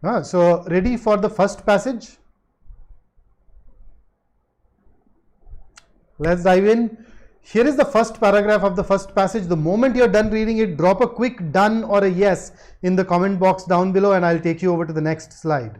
So ready for the first passage? Let's dive in. Here is the first paragraph of the first passage. The moment you're done reading it, drop a quick done or a yes in the comment box down below, and I'll take you over to the next slide.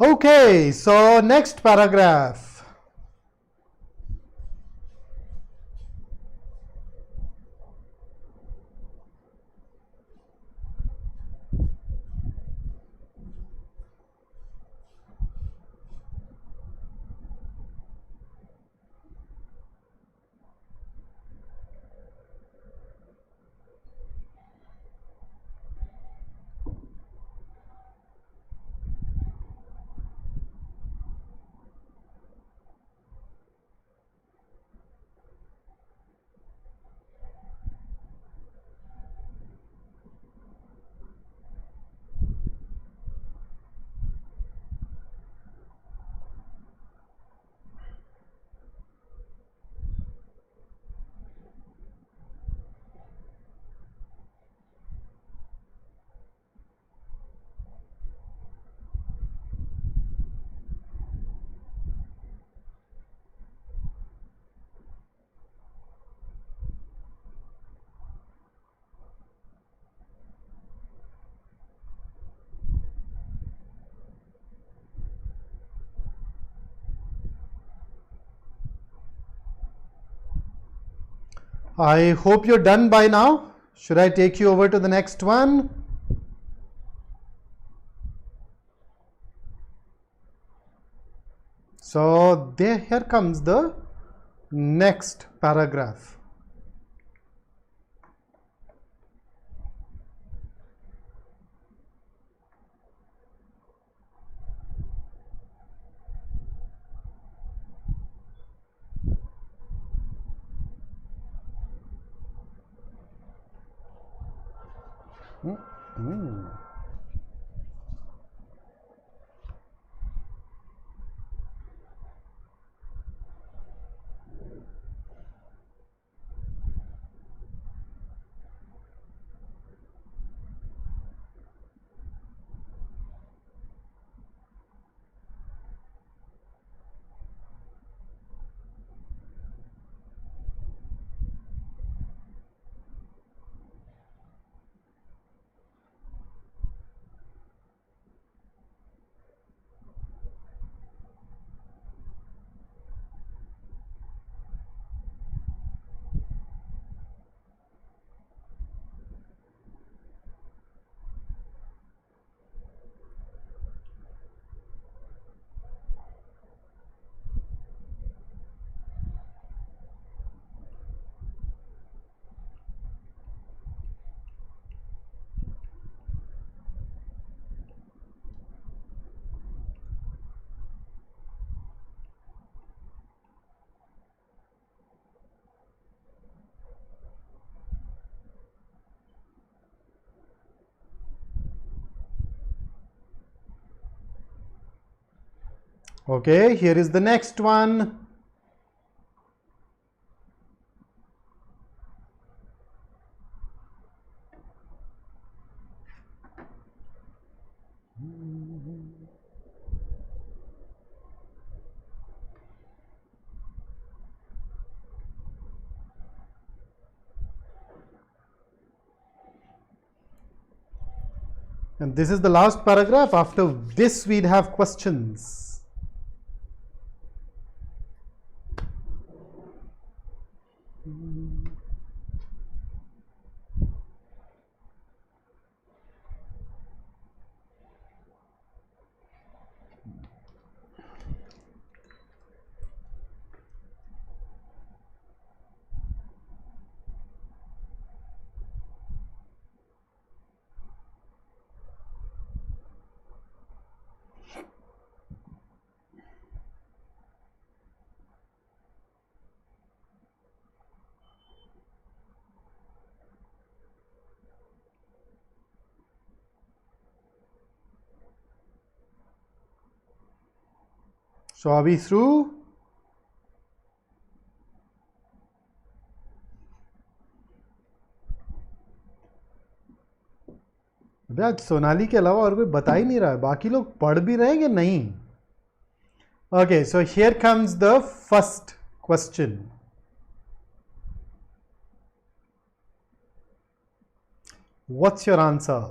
Okay, so next paragraph. I hope you're done by now. Should I take you over to the next one? So here comes the next paragraph. Okay, here is the next one. And this is the last paragraph. After this, we'd have questions. So are we through? आज सोनाली के अलावा और कोई बता ही नहीं रहा है, बाकी लोग पढ़ भी रहे हैं कि नहीं? Okay, so here comes the first question. What's your answer?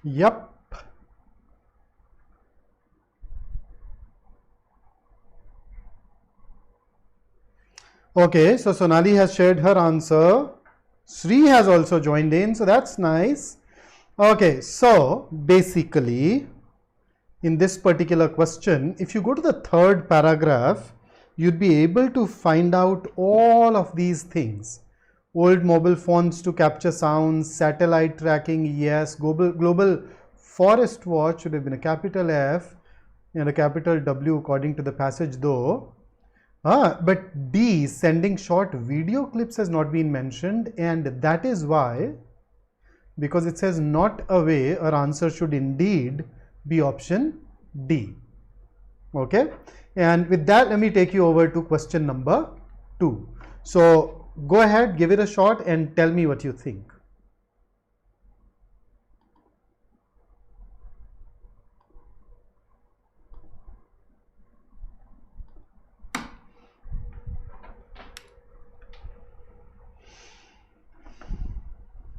Yep. Okay, so Sonali has shared her answer. Sri has also joined in, so that's nice. Okay, so basically in this particular question, if you go to the third paragraph, you'd be able to find out all of these things. Old mobile phones to capture sounds, satellite tracking, yes. Global Forest Watch should have been a capital F and a capital W according to the passage though. But D, sending short video clips, has not been mentioned, and that is why, because it says not away, our answer should indeed be option D. Okay, and with that, let me take you over to question number 2. So go ahead, give it a shot and tell me what you think.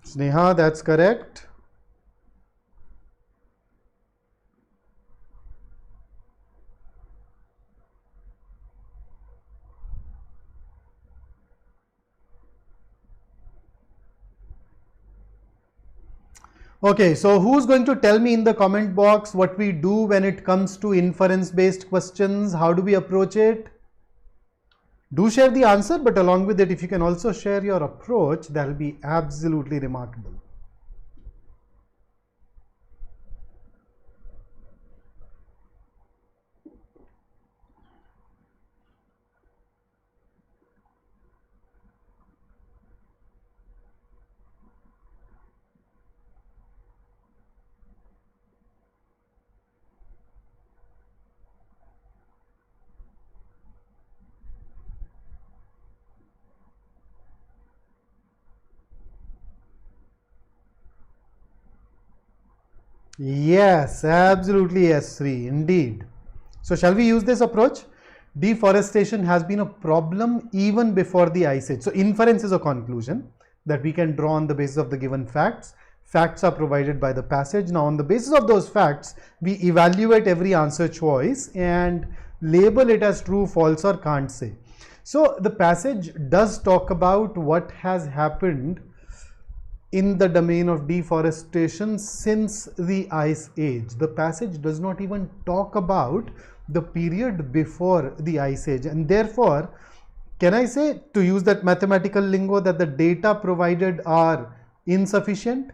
Sneha, that's correct. Okay, so who's going to tell me in the comment box what we do when it comes to inference based questions? How do we approach it? Do share the answer, but along with it, if you can also share your approach, that will be absolutely remarkable. Yes, absolutely yes, Sri, indeed. So shall we use this approach? Deforestation has been a problem even before the Ice Age. So inference is a conclusion that we can draw on the basis of the given facts. Facts are provided by the passage. Now on the basis of those facts, we evaluate every answer choice and label it as true, false or can't say. So the passage does talk about what has happened in the domain of deforestation since the Ice Age. The passage does not even talk about the period before the Ice Age, and therefore, can I say, to use that mathematical lingo, that the data provided are insufficient,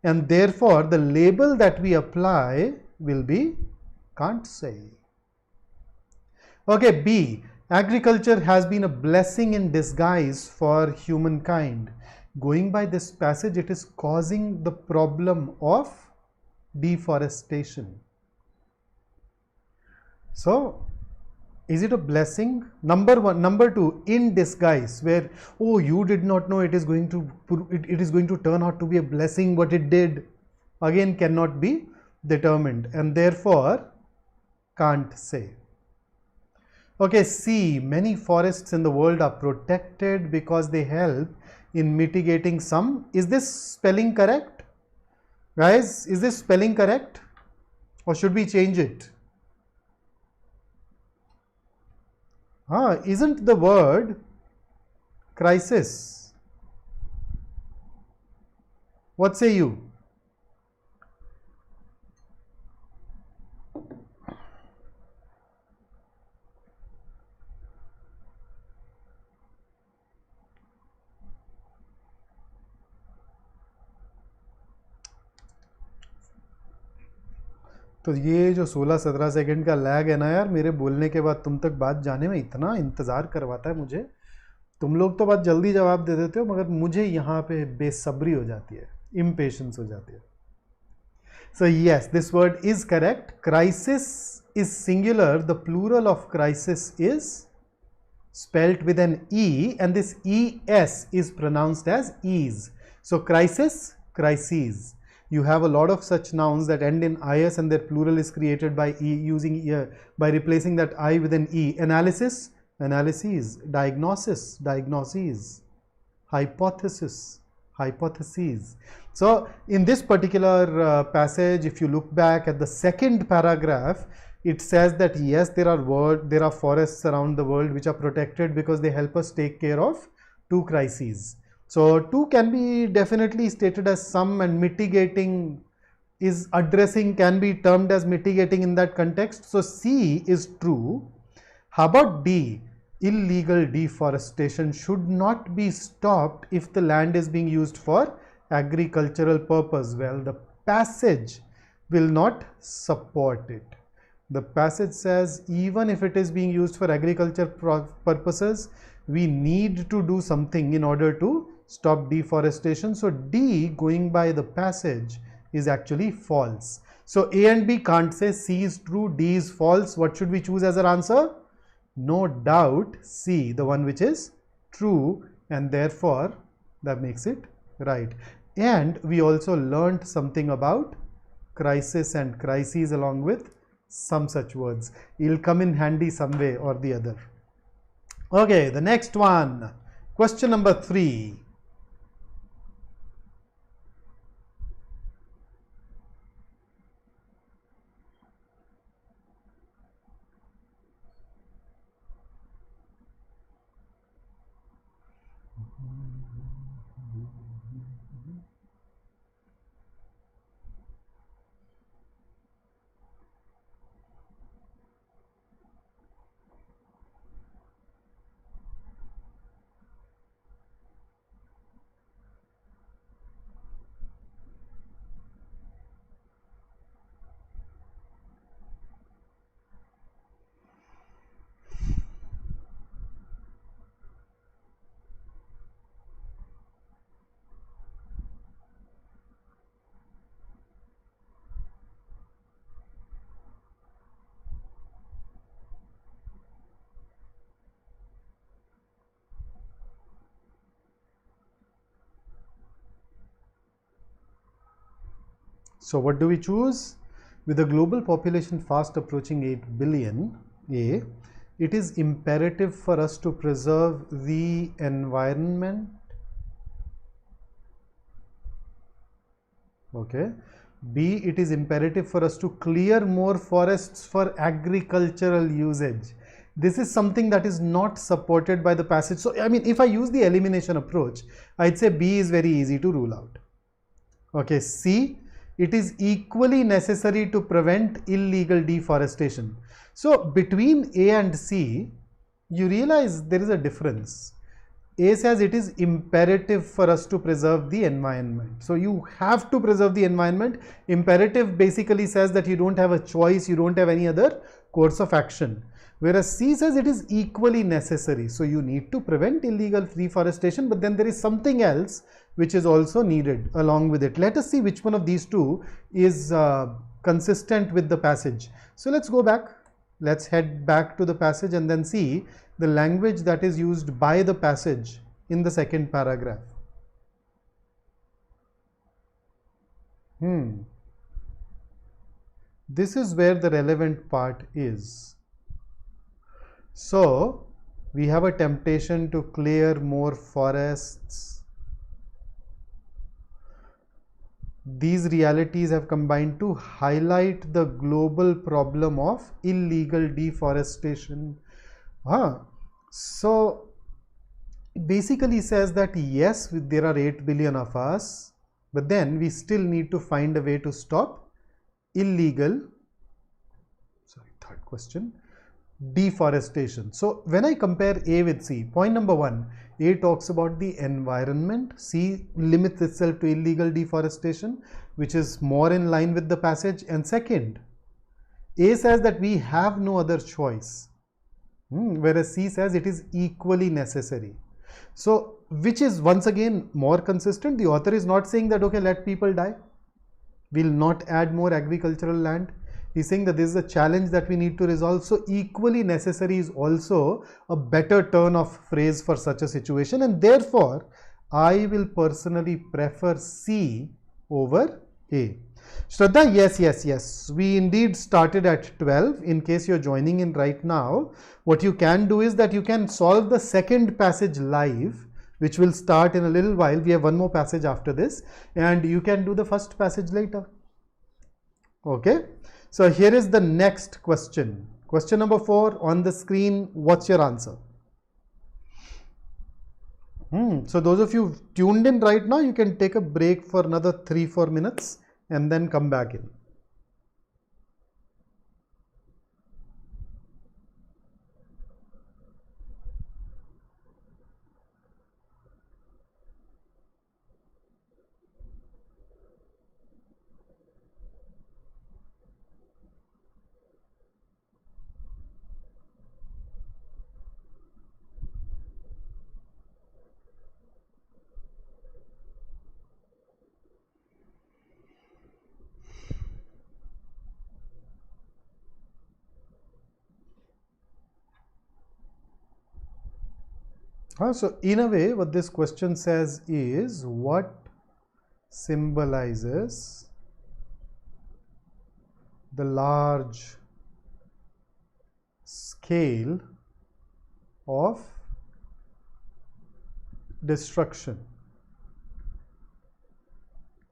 and therefore the label that we apply will be can't say. Okay, B. Agriculture has been a blessing in disguise for humankind. Going by this passage, it is causing the problem of deforestation. So, is it a blessing? Number one. Number two, in disguise, where, oh, you did not know it is going to turn out to be a blessing, but it did. Again, cannot be determined, and therefore can't say. Okay, C. Many forests in the world are protected because they help in mitigating some. Is this spelling correct? Guys, is this spelling correct? Or should we change it? Isn't the word crisis? What say you? तो ये जो 16-17 second का lag है ना यार, मेरे बोलने के बाद तुम तक बात जाने में इतना इंतज़ार करवाता है मुझे. तुम लोग तो बात जल्दी जवाब दे देते हो, मगर मुझे यहाँ पे बेसब्री हो जाती है, इम्पेशेंस हो जाती है. So yes, this word is correct. Crisis is singular. The plural of crisis is spelt with an E, and this ES is pronounced as ease. So crisis, crises. You have a lot of such nouns that end in IS and their plural is created by by replacing that I with an E. Analysis, analyses. Diagnosis, diagnoses. Hypothesis, hypotheses. So in this particular passage, if you look back at the second paragraph, it says that yes, there are forests around the world which are protected because they help us take care of two crises. So 2 can be definitely stated as some, and mitigating is addressing, can be termed as mitigating in that context. So C is true. How about D? Illegal deforestation should not be stopped if the land is being used for agricultural purpose. Well, the passage will not support it. The passage says even if it is being used for agriculture purposes, we need to do something in order to stop deforestation. So D, going by the passage, is actually false. So A and B can't say. C is true, D is false. What should we choose as our answer? No doubt C, the one which is true, and therefore that makes it right. And we also learnt something about crisis and crises along with some such words. It'll come in handy some way or the other. Okay, the next one. Question number 3. So what do we choose? With the global population fast approaching 8 billion, A, it is imperative for us to preserve the environment. Okay. B, it is imperative for us to clear more forests for agricultural usage. This is something that is not supported by the passage. So, I mean, if I use the elimination approach, I'd say B is very easy to rule out. Okay, C, it is equally necessary to prevent illegal deforestation. So between A and C, you realize there is a difference. A says it is imperative for us to preserve the environment. So you have to preserve the environment. Imperative basically says that you don't have a choice, you don't have any other course of action. Whereas C says it is equally necessary. So you need to prevent illegal deforestation, but then there is something else which is also needed along with it. Let us see which one of these two is consistent with the passage. So let's go back. Let's head back to the passage and then see the language that is used by the passage in the second paragraph. This is where the relevant part is. So we have a temptation to clear more forests. These realities have combined to highlight the global problem of illegal deforestation. So basically says that yes, there are 8 billion of us, but then we still need to find a way to stop illegal, third question, deforestation. So when I compare A with C, point number 1, A talks about the environment, C limits itself to illegal deforestation, which is more in line with the passage. And second, A says that we have no other choice, whereas C says it is equally necessary. So which is once again more consistent? The author is not saying that, okay, let people die, we'll not add more agricultural land. He's saying that this is a challenge that we need to resolve. So equally necessary is also a better turn of phrase for such a situation, and therefore I will personally prefer C over A. Shraddha, yes. We indeed started at 12. In case you're joining in right now, what you can do is that you can solve the second passage live, which will start in a little while. We have one more passage after this, and you can do the first passage later. Okay. So here is the next question. Question number 4 on the screen. What's your answer? So those of you tuned in right now, you can take a break for another 3-4 minutes and then come back in. So in a way, what this question says is, what symbolizes the large scale of destruction?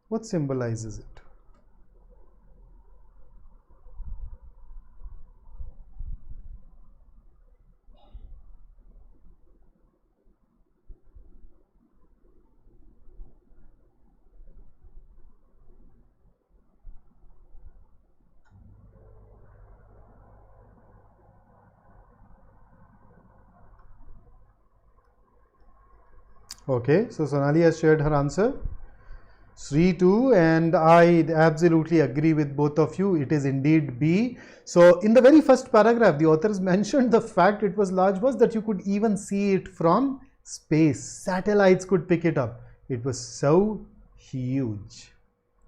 What symbolizes it? Okay, so Sonali has shared her answer. Sri too, and I absolutely agree with both of you. It is indeed B. So in the very first paragraph, the authors mentioned the fact it was large was that you could even see it from space. Satellites could pick it up. It was so huge,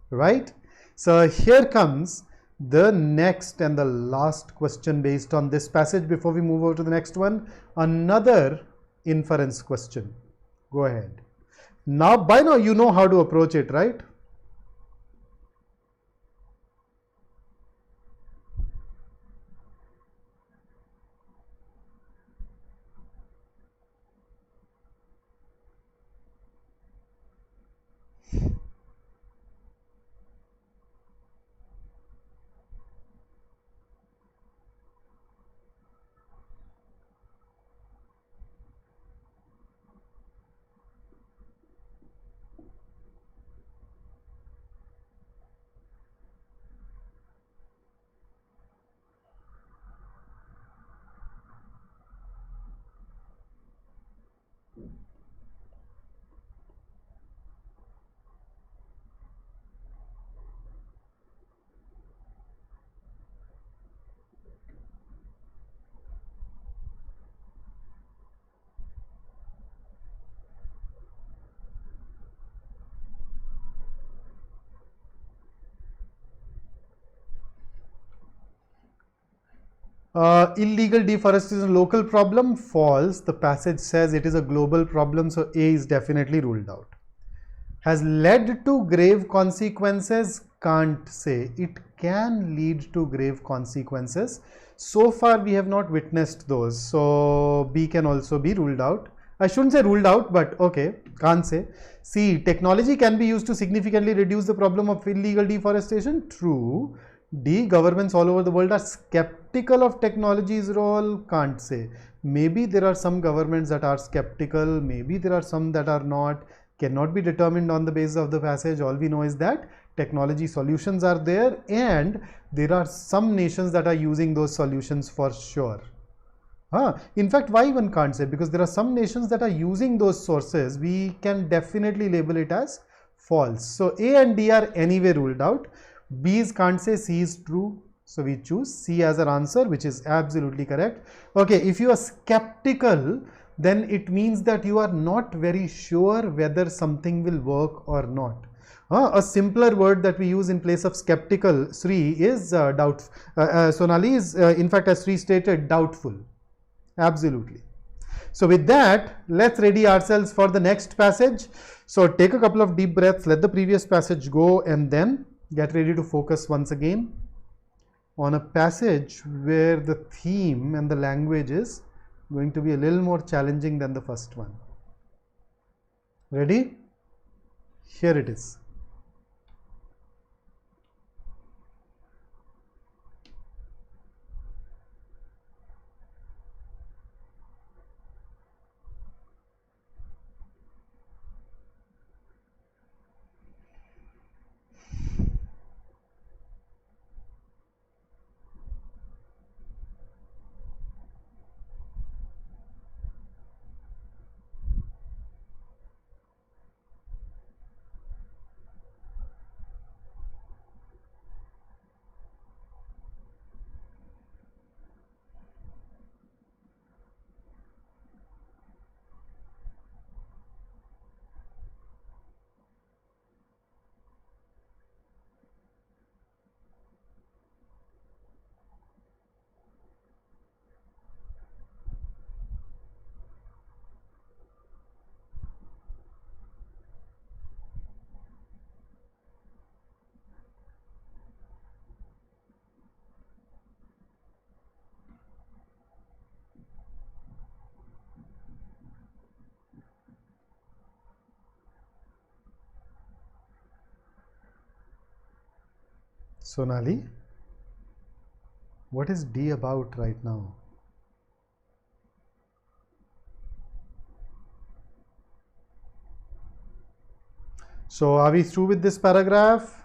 right? So here comes the next and the last question based on this passage before we move over to the next one. Another inference question. Go ahead. Now, by now you know how to approach it, right? Illegal deforestation is a local problem. False. The passage says it is a global problem, so A is definitely ruled out. Has led to grave consequences? Can't say. It can lead to grave consequences. So far we have not witnessed those, so B can also be ruled out. I shouldn't say ruled out, but okay, can't say. C, technology can be used to significantly reduce the problem of illegal deforestation. True. D, governments all over the world are skeptical of technology's role. Can't say. Maybe there are some governments that are skeptical, maybe there are some that are not. Cannot be determined on the basis of the passage. All we know is that technology solutions are there, and there are some nations that are using those solutions for sure. In fact, why one can't say? Because there are some nations that are using those sources. We can definitely label it as false. So A and D are anyway ruled out. B's can't say, C is true. So we choose C as our answer, which is absolutely correct. Okay, if you are skeptical, then it means that you are not very sure whether something will work or not. A simpler word that we use in place of skeptical, Sri, is doubt. Sonali is, in fact, as Sri stated, doubtful. Absolutely. So with that, let's ready ourselves for the next passage. So take a couple of deep breaths, let the previous passage go, and then get ready to focus once again on a passage where the theme and the language is going to be a little more challenging than the first one. Ready? Here it is. Sonali, what is D about right now? So are we through with this paragraph?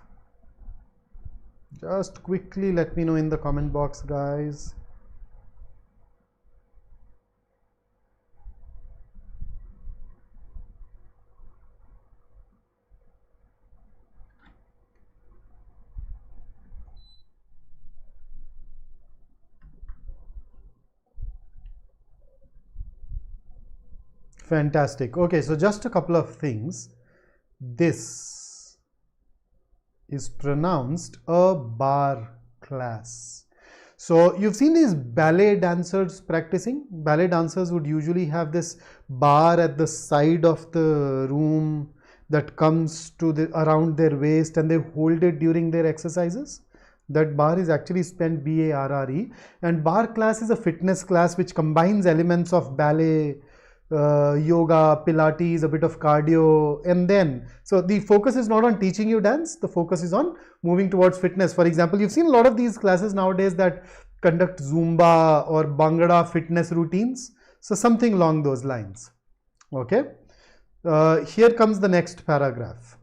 Just quickly let me know in the comment box, guys. Fantastic. Okay, so just a couple of things. This is pronounced a bar class. So you've seen these ballet dancers practicing. Ballet dancers would usually have this bar at the side of the room that comes to around their waist, and they hold it during their exercises. That bar is actually spelled B-A-R-R-E, and bar class is a fitness class which combines elements of ballet, yoga, Pilates, a bit of cardio, and then, so the focus is not on teaching you dance, the focus is on moving towards fitness. For example, you've seen a lot of these classes nowadays that conduct Zumba or Bhangra fitness routines. So something along those lines. Okay. Here comes the next paragraph.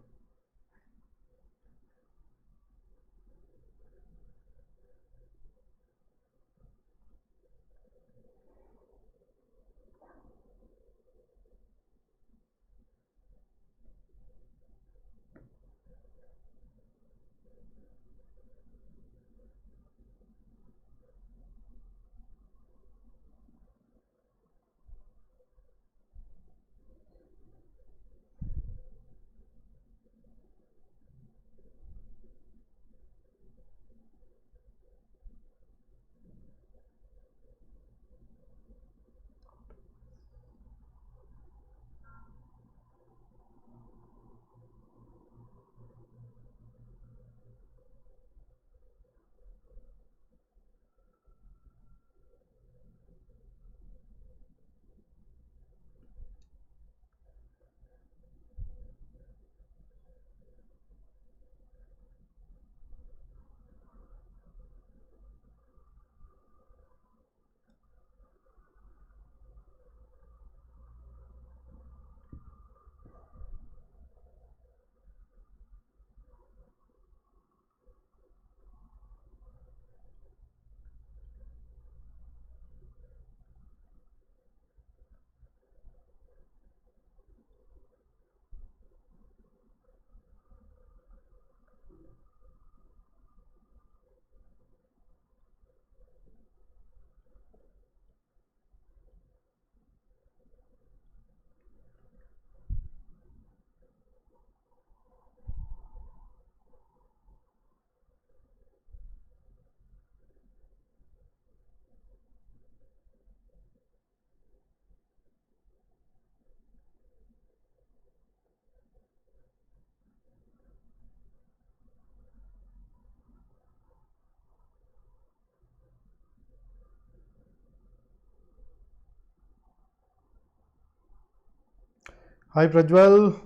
Hi Prajwal,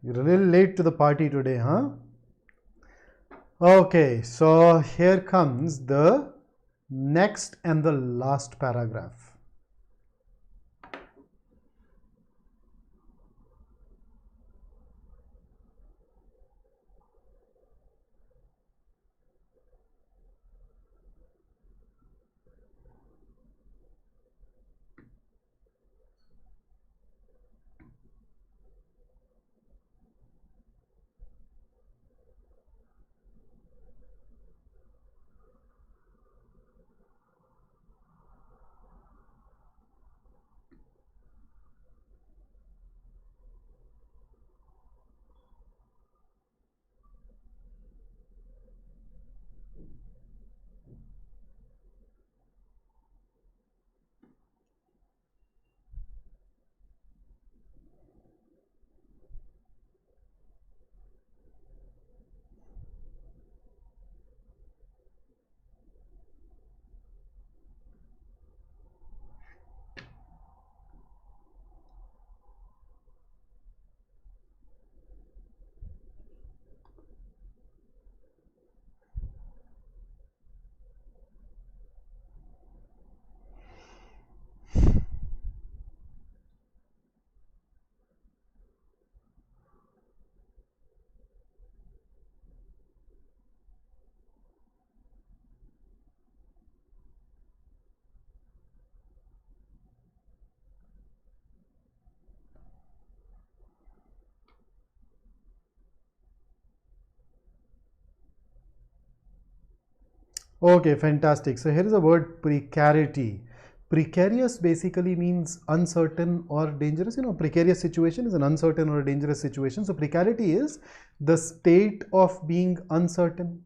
you're a little late to the party today, huh? Okay, so here comes the next and the last paragraph. Okay, fantastic. So here is the word precarity. Precarious basically means uncertain or dangerous. You know, precarious situation is an uncertain or a dangerous situation. So precarity is the state of being uncertain,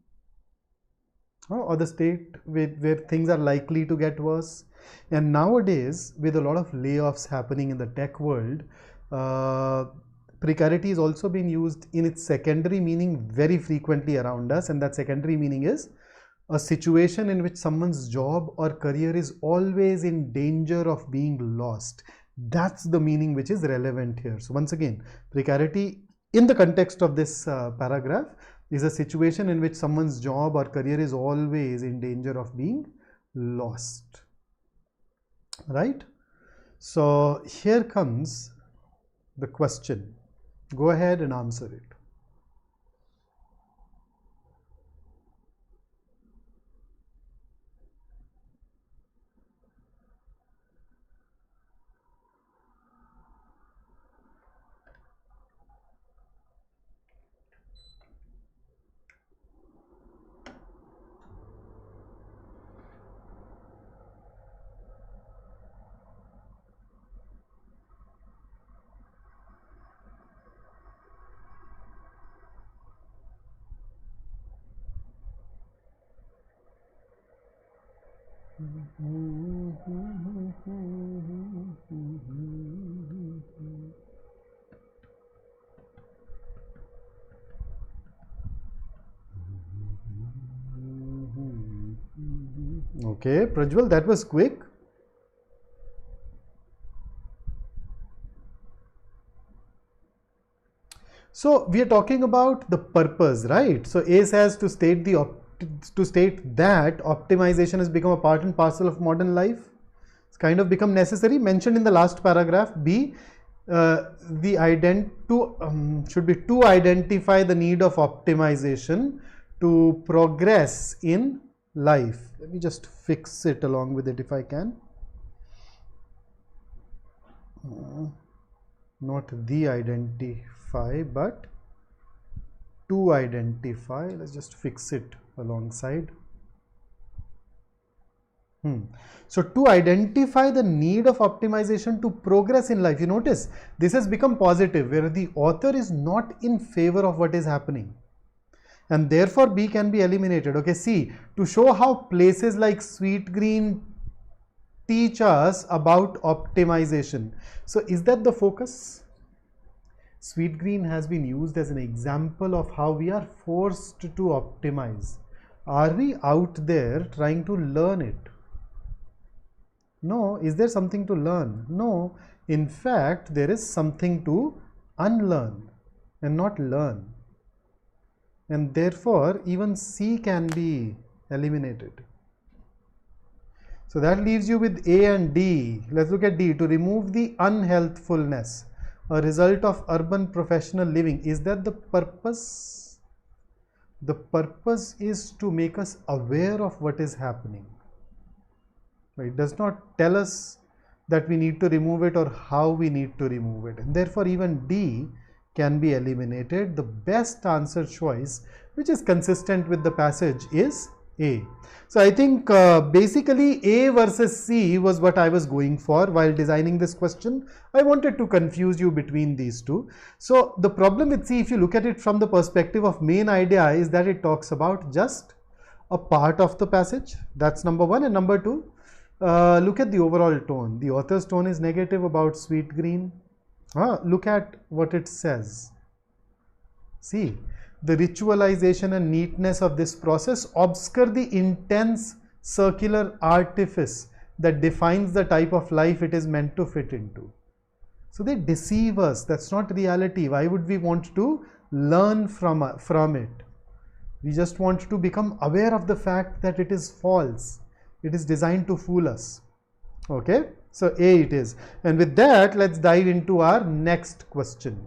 or the state where things are likely to get worse. And nowadays, with a lot of layoffs happening in the tech world, precarity is also being used in its secondary meaning very frequently around us, and that secondary meaning is a situation in which someone's job or career is always in danger of being lost. That's the meaning which is relevant here. So once again, precarity in the context of this paragraph is a situation in which someone's job or career is always in danger of being lost, right? So here comes the question. Go ahead and answer it. Okay, Prajwal, that was quick. So we are talking about the purpose, right? So A says to state that optimization has become a part and parcel of modern life. It's kind of become necessary. Mentioned in the last paragraph. B, should be to identify the need of optimization to progress in life. Let me just fix it along with it if I can. Not the identify, but to identify. Let's just fix it alongside. So to identify the need of optimization to progress in life, you notice this has become positive, where the author is not in favor of what is happening, and therefore B can be eliminated. Okay, C, to show how places like Sweet Green teach us about optimization. So is that the focus? Sweet Green has been used as an example of how we are forced to optimize. Are we out there trying to learn it? No. Is there something to learn? No. In fact, there is something to unlearn and not learn. And therefore, even C can be eliminated. So that leaves you with A and D. Let's look at D. To remove the unhealthfulness, a result of urban professional living. Is that the purpose? The purpose is to make us aware of what is happening. It does not tell us that we need to remove it or how we need to remove it. And therefore, even D can be eliminated. The best answer choice, which is consistent with the passage, is A. So I think basically A versus C was what I was going for while designing this question. I wanted to confuse you between these two. So the problem with C, if you look at it from the perspective of main idea, is that it talks about just a part of the passage. That's number one. And number two, look at the overall tone. The author's tone is negative about sweet green. Look at what it says. See, the ritualization and neatness of this process obscure the intense circular artifice that defines the type of life it is meant to fit into. So they deceive us. That's not reality. Why would we want to learn from it? We just want to become aware of the fact that it is false. It is designed to fool us. Okay, so A it is. And with that, let's dive into our next question.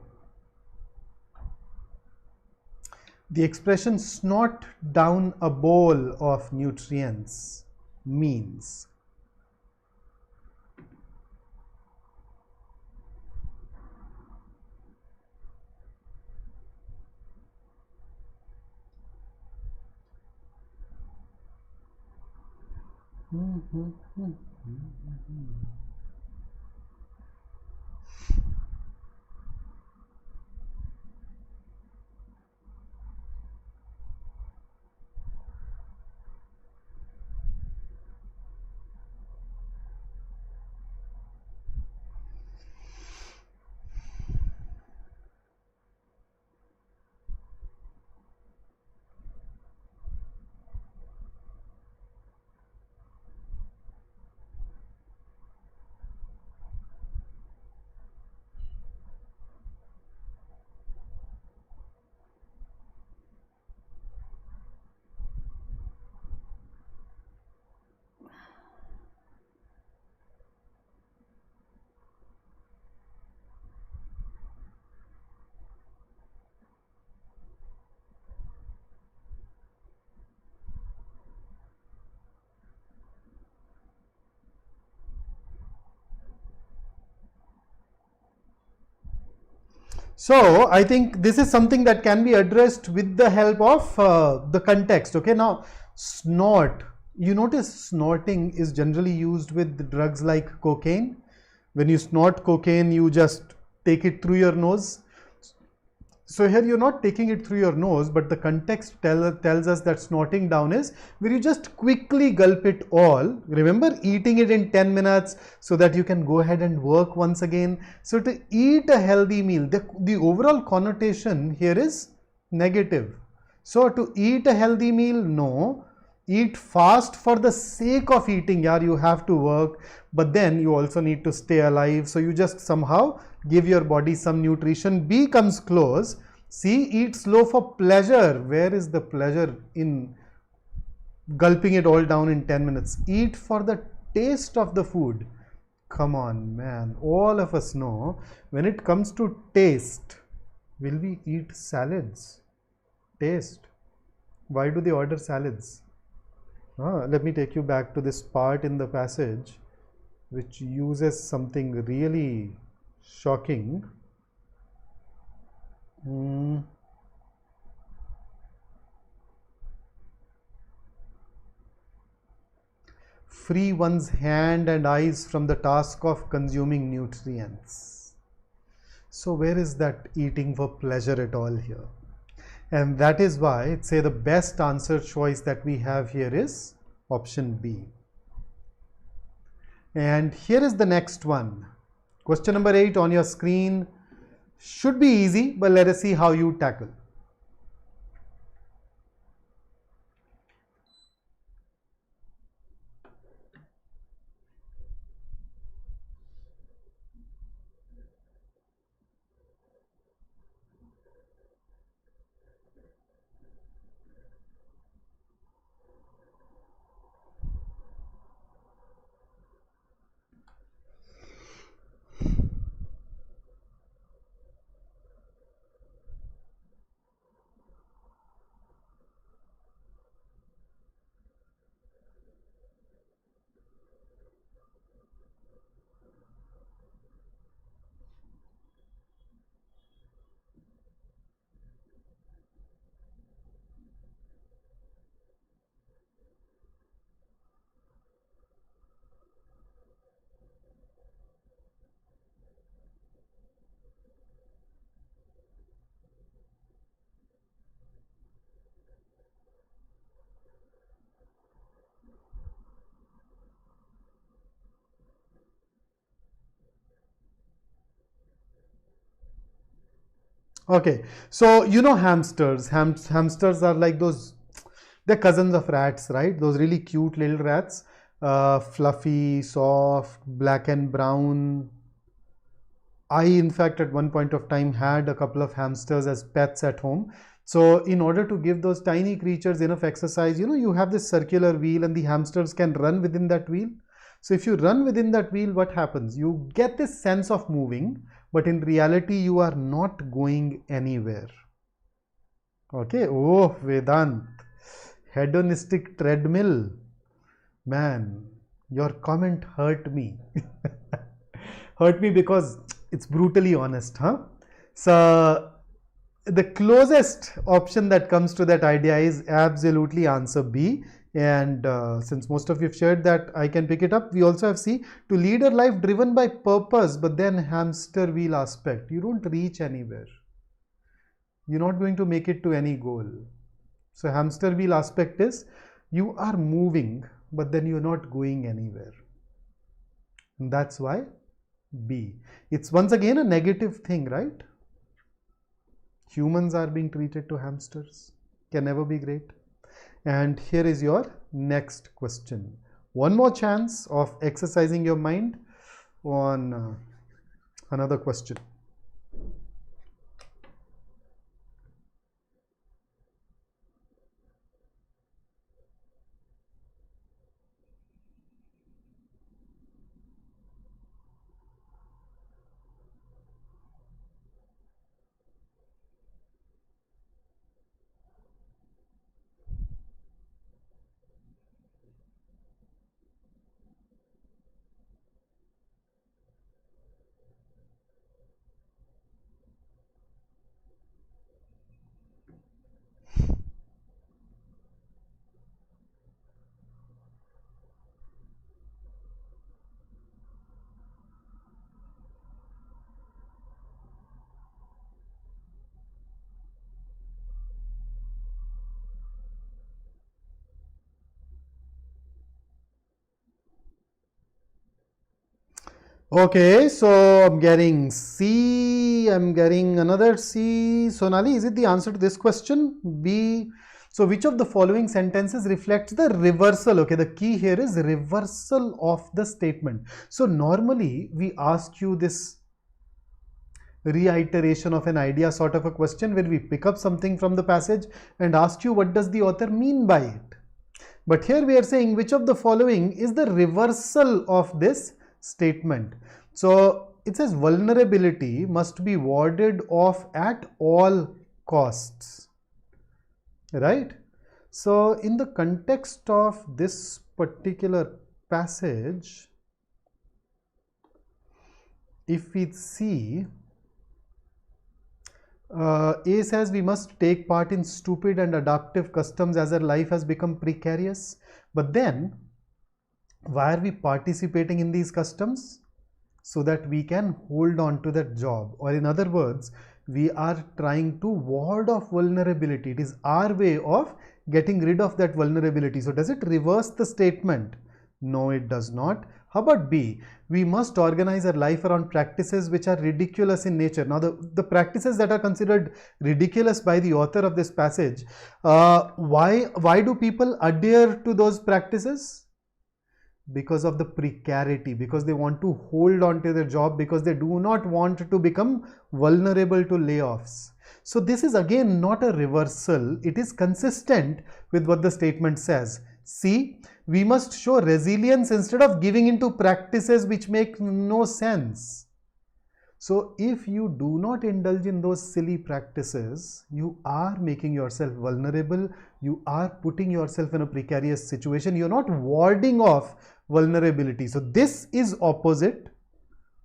The expression snort down a bowl of nutrients means. So I think this is something that can be addressed with the help of the context. Okay, now snort. You notice snorting is generally used with drugs like cocaine. When you snort cocaine, you just take it through your nose. So here you're not taking it through your nose, but the context tells us that snorting down is where you just quickly gulp it all. Remember, eating it in 10 minutes so that you can go ahead and work once again. So to eat a healthy meal, the overall connotation here is negative. So to eat a healthy meal, no. Eat fast for the sake of eating. Yeah, you have to work, but then you also need to stay alive. So you just somehow give your body some nutrition. B comes close. C, eat slow for pleasure. Where is the pleasure in gulping it all down in 10 minutes? Eat for the taste of the food. Come on, man. All of us know when it comes to taste, will we eat salads? Taste. Why do they order salads? Let me take you back to this part in the passage which uses something really shocking. Free one's hand and eyes from the task of consuming nutrients. So where is that eating for pleasure at all here? And that is why I'd say the best answer choice that we have here is option B. And here is the next one. Question number 8 on your screen. Should be easy, but let us see how you tackle. Okay, so you know hamsters. Hamsters are like those, they're cousins of rats, right? Those really cute little rats, fluffy, soft, black and brown. I, in fact, at one point of time had a couple of hamsters as pets at home. So in order to give those tiny creatures enough exercise, you know, you have this circular wheel and the hamsters can run within that wheel. So if you run within that wheel, what happens? You get this sense of moving, but in reality, you are not going anywhere. Okay. Oh, Vedant, hedonistic treadmill. Man, your comment hurt me. Hurt me because it's brutally honest, huh? So the closest option that comes to that idea is absolutely answer B. And since most of you have shared that, I can pick it up. We also have C, to lead a life driven by purpose, but then hamster wheel aspect. You don't reach anywhere. You're not going to make it to any goal. So hamster wheel aspect is you are moving, but then you're not going anywhere. And that's why B. It's once again a negative thing, right? Humans are being treated to hamsters. Can never be great. And here is your next question. One more chance of exercising your mind on another question. Okay, so I'm getting C, I'm getting another C. Sonali, is it the answer to this question? B. So which of the following sentences reflects the reversal? Okay, the key here is reversal of the statement. So normally we ask you this reiteration of an idea sort of a question where we pick up something from the passage and ask you what does the author mean by it. But here we are saying which of the following is the reversal of this statement. So it says vulnerability must be warded off at all costs, right? So in the context of this particular passage, if we see, A says we must take part in stupid and adaptive customs as our life has become precarious. But then, why are we participating in these customs? So that we can hold on to that job. Or in other words, we are trying to ward off vulnerability. It is our way of getting rid of that vulnerability. So does it reverse the statement? No, it does not. How about B? We must organize our life around practices which are ridiculous in nature. Now, the practices that are considered ridiculous by the author of this passage, why do people adhere to those practices? Because of the precarity, because they want to hold on to their job, because they do not want to become vulnerable to layoffs. So this is again not a reversal. It is consistent with what the statement says. See, we must show resilience instead of giving into practices which make no sense. So if you do not indulge in those silly practices, you are making yourself vulnerable. You are putting yourself in a precarious situation. You're not warding off vulnerability. So this is opposite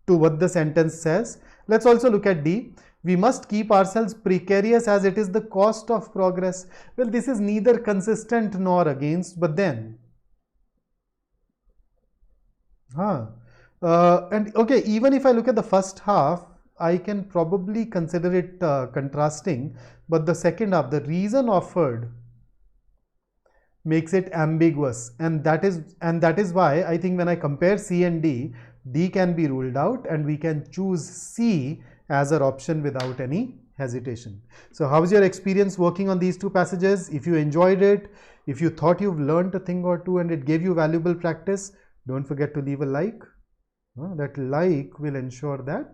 to what the sentence says. Let's also look at D. We must keep ourselves precarious as it is the cost of progress. Well, this is neither consistent nor against, but then. And okay, even if I look at the first half, I can probably consider it contrasting, but the second half, the reason offered makes it ambiguous, and that is why I think when I compare C and D, D can be ruled out and we can choose C as our option without any hesitation. So how's your experience working on these two passages? If you enjoyed it, if you thought you've learned a thing or two and it gave you valuable practice, don't forget to leave a like. That like will ensure that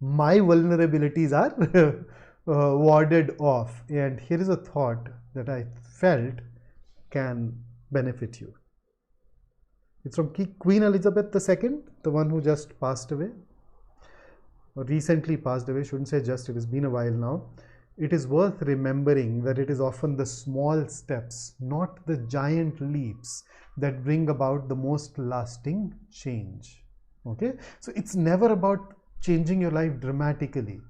my vulnerabilities are warded off. And here is a thought that I felt can benefit you. It's from Queen Elizabeth II, the one who just passed away, or recently passed away. Shouldn't say just, it has been a while now. It is worth remembering that it is often the small steps, not the giant leaps, that bring about the most lasting change. Okay, so it's never about changing your life dramatically.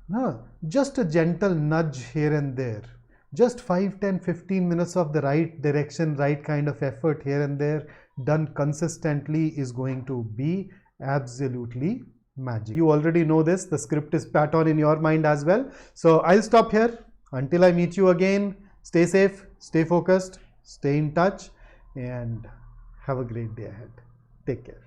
No, just a gentle nudge here and there, just 5, 10, 15 minutes of the right direction, right kind of effort here and there, done consistently, is going to be absolutely magic. You already know this, the script is pat on in your mind as well. So I'll stop here until I meet you again. Stay safe, stay focused, stay in touch, and have a great day ahead. Take care.